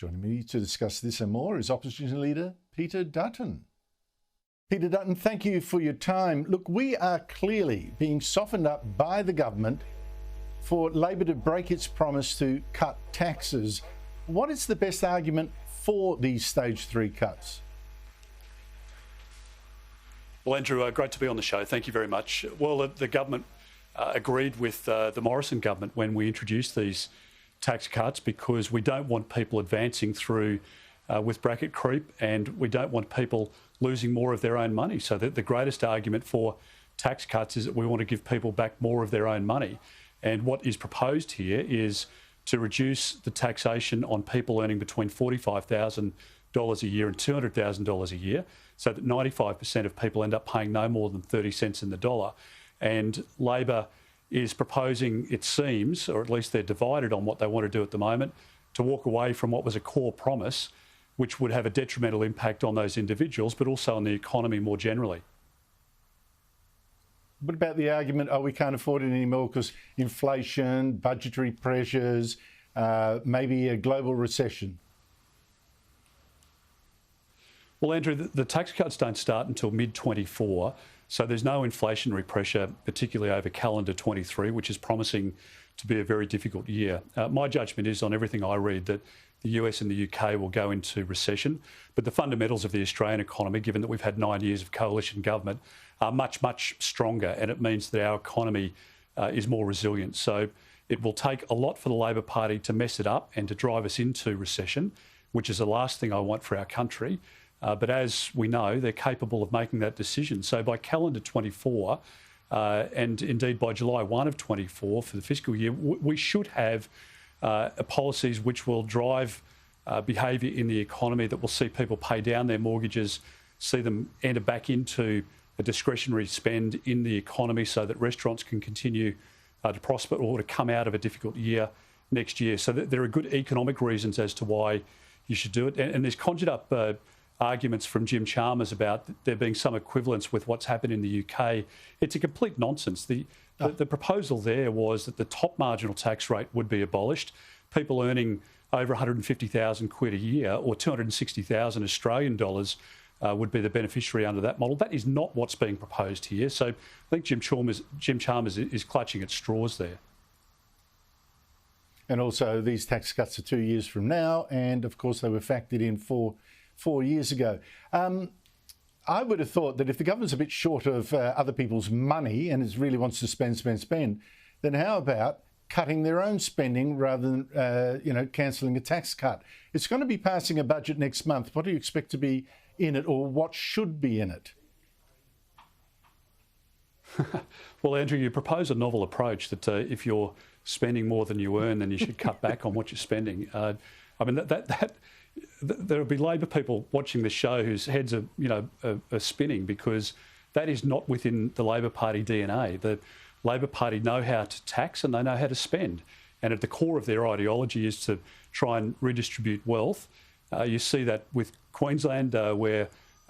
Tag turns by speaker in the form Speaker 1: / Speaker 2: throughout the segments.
Speaker 1: Joining me to discuss this and more is Opposition Leader Peter Dutton. Peter Dutton, thank you for your time. Look, we are clearly being softened up by the government for Labor to break its promise to cut taxes. What is the best argument for these stage 3 cuts?
Speaker 2: Well, Andrew, great to be on the show. Thank you very much. Well, the government agreed with the Morrison government when we introduced these tax cuts because we don't want people advancing through with bracket creep, and we don't want people losing more of their own money. So the greatest argument for tax cuts is that we want to give people back more of their own money. And what is proposed here is to reduce the taxation on people earning between $45,000 a year and $200,000 a year, so that 95% of people end up paying no more than 30 cents in the dollar. And Labor is proposing, it seems, or at least they're divided on what they want to do at the moment, to walk away from what was a core promise, which would have a detrimental impact on those individuals, but also on the economy more generally.
Speaker 1: What about the argument, we can't afford it anymore because inflation, budgetary pressures, maybe a global recession?
Speaker 2: Well, Andrew, the tax cuts don't start until mid-24, so there's no inflationary pressure, particularly over calendar 23, which is promising to be a very difficult year. My judgment is, on everything I read, that the US and the UK will go into recession, but the fundamentals of the Australian economy, given that we've had 9 years of coalition government, are much, much stronger, and it means that our economy is more resilient. So it will take a lot for the Labor Party to mess it up and to drive us into recession, which is the last thing I want for our country. But as we know, they're capable of making that decision. So by calendar 24, and indeed by July 1 of 24 for the fiscal year, we should have policies which will drive behaviour in the economy that will see people pay down their mortgages, see them enter back into a discretionary spend in the economy so that restaurants can continue to prosper or to come out of a difficult year next year. So there are good economic reasons as to why you should do it. And there's conjured up arguments from Jim Chalmers about there being some equivalence with what's happened in the UK. It's a complete nonsense. The proposal there was that the top marginal tax rate would be abolished. People earning over 150,000 quid a year or 260,000 Australian dollars would be the beneficiary under that model. That is not what's being proposed here. So I think Jim Chalmers is clutching at straws there.
Speaker 1: And also these tax cuts are 2 years from now, and of course they were factored in 4 years ago. I would have thought that if the government's a bit short of other people's money and it really wants to spend, then how about cutting their own spending rather than, cancelling a tax cut? It's going to be passing a budget next month. What do you expect to be in it, or what should be in it?
Speaker 2: Well, Andrew, you propose a novel approach that if you're spending more than you earn, then you should cut back on what you're spending. I mean, there'll be Labor people watching this show whose heads are spinning, because that is not within the Labor Party DNA. The Labor Party know how to tax and they know how to spend. And at the core of their ideology is to try and redistribute wealth. You see that with Queensland, where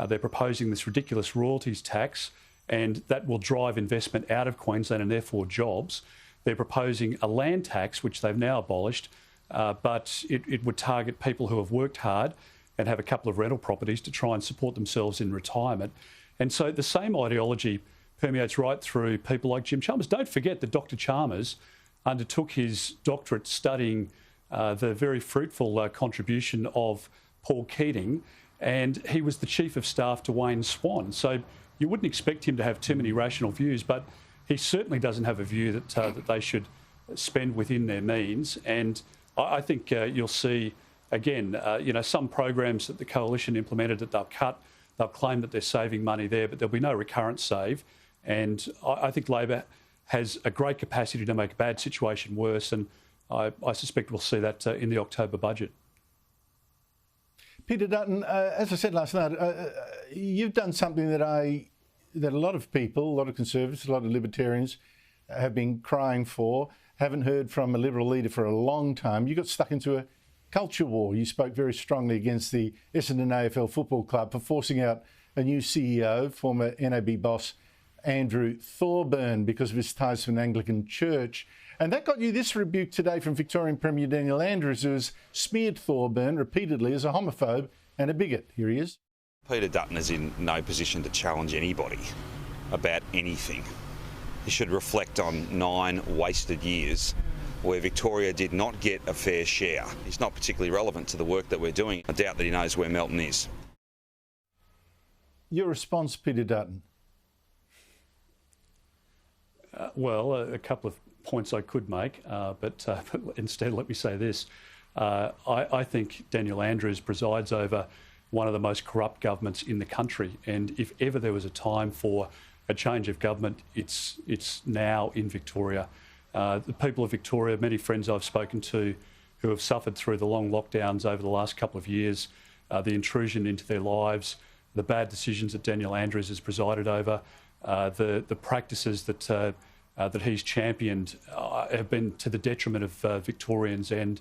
Speaker 2: they're proposing this ridiculous royalties tax, and that will drive investment out of Queensland and therefore jobs. They're proposing a land tax, which they've now abolished, but it would target people who have worked hard and have a couple of rental properties to try and support themselves in retirement. And so the same ideology permeates right through people like Jim Chalmers. Don't forget that Dr. Chalmers undertook his doctorate studying the very fruitful contribution of Paul Keating, and he was the Chief of Staff to Wayne Swan. So you wouldn't expect him to have too many rational views, but he certainly doesn't have a view that they should spend within their means. And I think you'll see, again, some programs that the coalition implemented that they'll cut. They'll claim that they're saving money there, but there'll be no recurrent save. And I think Labor has a great capacity to make a bad situation worse, and I suspect we'll see that in the October budget.
Speaker 1: Peter Dutton, as I said last night, you've done something that a lot of people, a lot of Conservatives, a lot of Libertarians have been crying for. Haven't heard from a Liberal leader for a long time. You got stuck into a culture war. You spoke very strongly against the Essendon AFL Football Club for forcing out a new CEO, former NAB boss Andrew Thorburn, because of his ties to an Anglican church. And that got you this rebuke today from Victorian Premier Daniel Andrews, who has smeared Thorburn repeatedly as a homophobe and a bigot. Here he is.
Speaker 3: Peter Dutton is in no position to challenge anybody about anything. He should reflect on 9 wasted years where Victoria did not get a fair share. He's not particularly relevant to the work that we're doing. I doubt that he knows where Melton is.
Speaker 1: Your response, Peter Dutton?
Speaker 2: Well, a couple of points I could make, but instead let me say this. I think Daniel Andrews presides over one of the most corrupt governments in the country, and if ever there was a time for a change of government, it's now in Victoria. The people of Victoria, many friends I've spoken to who have suffered through the long lockdowns over the last couple of years, the intrusion into their lives, the bad decisions that Daniel Andrews has presided over, the practices that he's championed have been to the detriment of Victorians, and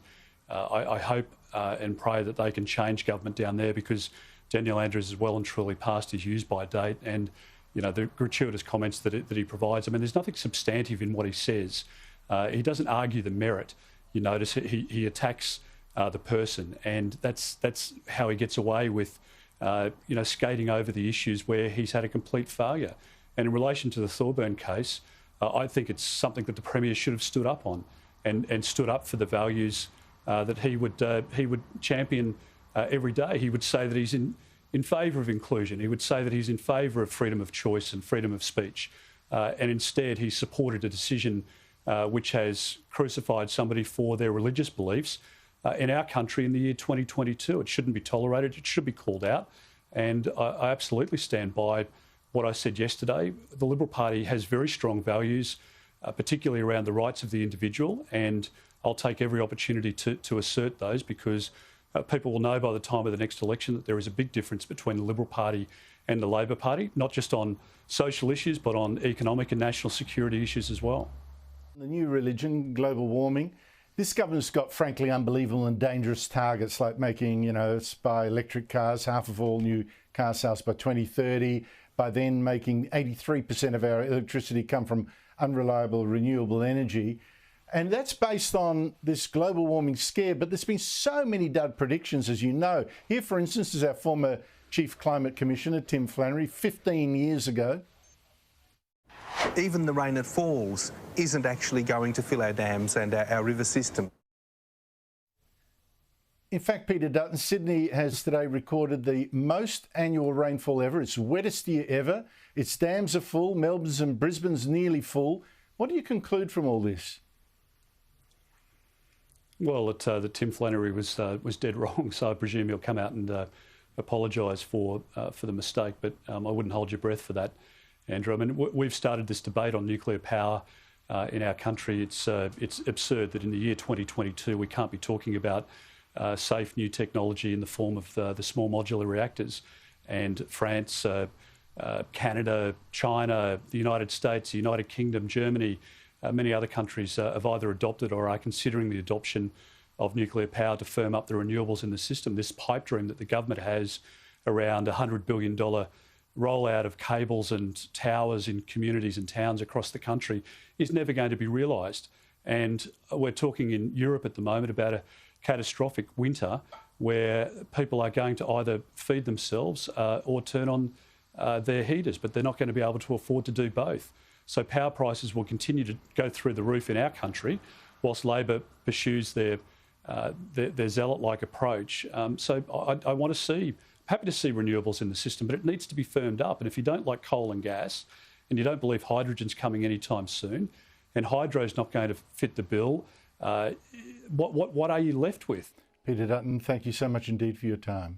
Speaker 2: I hope and pray that they can change government down there, because Daniel Andrews is well and truly past his use-by date, and the gratuitous comments that he provides. I mean, there's nothing substantive in what he says. He doesn't argue the merit. You notice he attacks the person, and that's how he gets away with skating over the issues where he's had a complete failure. And in relation to the Thorburn case, I think it's something that the Premier should have stood up on and stood up for the values that he would champion every day. He would say that he's in favour of inclusion. He would say that he's in favour of freedom of choice and freedom of speech. And instead, he supported a decision which has crucified somebody for their religious beliefs in our country in the year 2022. It shouldn't be tolerated. It should be called out. And I absolutely stand by what I said yesterday. The Liberal Party has very strong values, particularly around the rights of the individual, and I'll take every opportunity to assert those, because people will know by the time of the next election that there is a big difference between the Liberal Party and the Labor Party, not just on social issues, but on economic and national security issues as well.
Speaker 1: The new religion, global warming. This government's got, frankly, unbelievable and dangerous targets, like making, us buy electric cars, half of all new car sales by 2030, by then making 83% of our electricity come from unreliable renewable energy. And that's based on this global warming scare. But there's been so many dud predictions, as you know. Here, for instance, is our former Chief Climate Commissioner, Tim Flannery, 15 years ago.
Speaker 4: Even the rain that falls isn't actually going to fill our dams and our river system.
Speaker 1: In fact, Peter Dutton, Sydney has today recorded the most annual rainfall ever. It's wettest year ever. Its dams are full. Melbourne's and Brisbane's nearly full. What do you conclude from all this?
Speaker 2: Well, that Tim Flannery was dead wrong, so I presume he'll come out and apologise for the mistake. But I wouldn't hold your breath for that, Andrew. I mean, we've started this debate on nuclear power in our country. It's absurd that in the year 2022 we can't be talking about safe new technology in the form of the small modular reactors. And France, Canada, China, the United States, the United Kingdom, Germany, many other countries have either adopted or are considering the adoption of nuclear power to firm up the renewables in the system. This pipe dream that the government has around a $100 billion rollout of cables and towers in communities and towns across the country is never going to be realised. And we're talking in Europe at the moment about a catastrophic winter where people are going to either feed themselves or turn on their heaters, but they're not going to be able to afford to do both. So power prices will continue to go through the roof in our country, whilst Labor pursues their zealot-like approach. So I want to see, happy to see renewables in the system, but it needs to be firmed up. And if you don't like coal and gas, and you don't believe hydrogen's coming anytime soon, and hydro's not going to fit the bill, what are you left with?
Speaker 1: Peter Dutton, thank you so much indeed for your time.